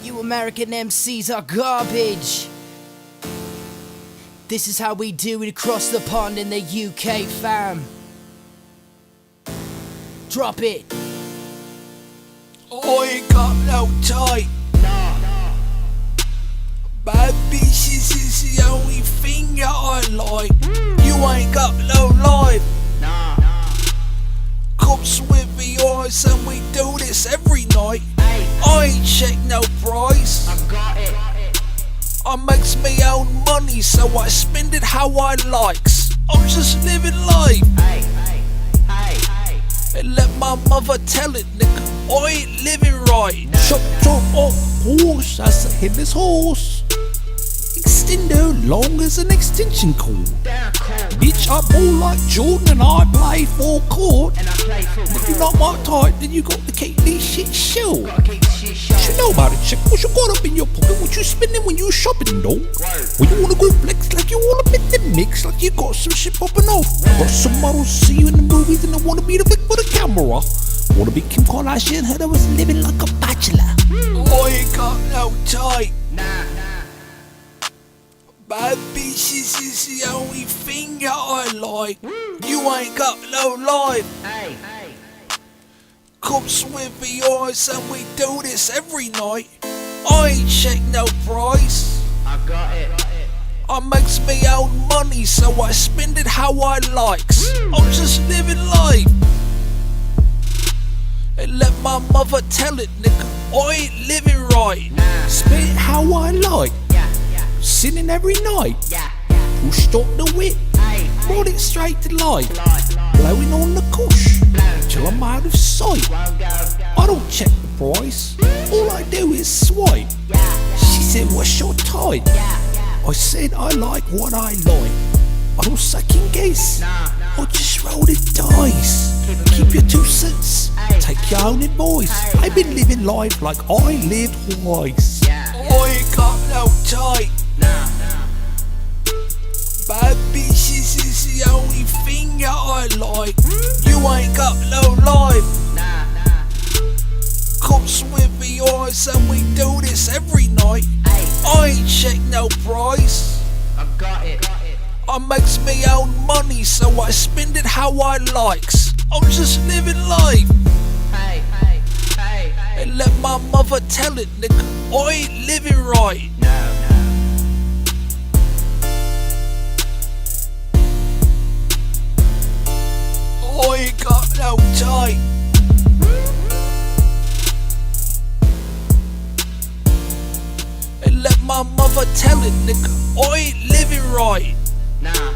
You American MCs are garbage. This is how we do it across the pond in the UK, fam. Drop it. I ain't got no time. Bad bitches is the only thing that I like. You ain't got no life. Cops with the eyes and we do this every night. I ain't check no price. I got it. I makes me own money, so I spend it how I likes. I'm just living life. And let my mother tell it, nigga, I ain't living right. Chop off horse, that's a headless horse. Extendo long as an extension cord. Bitch, I ball like Jordan and I play full court. And I play football. If you're not my type, then you got to keep this shit short. Gotta keep this shit short. What you know about it, chick? What you got up in your pocket? What you spending when you shopping, though? When you wanna go flex like you wanna make the mix, like you got some shit popping off. Got some models see you in the movies and I wanna be the big for the camera. Wanna be Kim Kardashian, heard I was living like a bachelor. I ain't got no time. Nah. Bad bitches is the only thing that I like. You ain't got no life. Hey. Cops with the eyes and we do this every night. I ain't check no price. I got it. I makes me own money, so I spend it how I likes. I'm just living life. And let my mother tell it, nigga, I ain't living right. Spit it how I like. Yeah. Sinning every night. Yeah. Pushed up the whip. Hey. Brought it straight to life. Light. Blowing on the kush. Till I'm out of sight. Won't go. I don't check the price. All I do is swipe. Yeah. She said, what's your type? Yeah. I said, I like what I like. I don't second guess. Nah. I just roll the dice. Keep your 2 cents. Take your own advice. I've been living life like I lived twice. Yeah. I ain't got no time. Nah. Bad bitches is the only thing that I like. You ain't got no life. Nah. Cops with the eyes and we do this every night. I ain't check no price. I got it. I makes me own money, so I spend it how I likes. I'm just living life. Hey. And let my mother tell it, nigga, I ain't living right. No. I ain't got no time. And let my mother tell it, nigga, I ain't living right. Nah.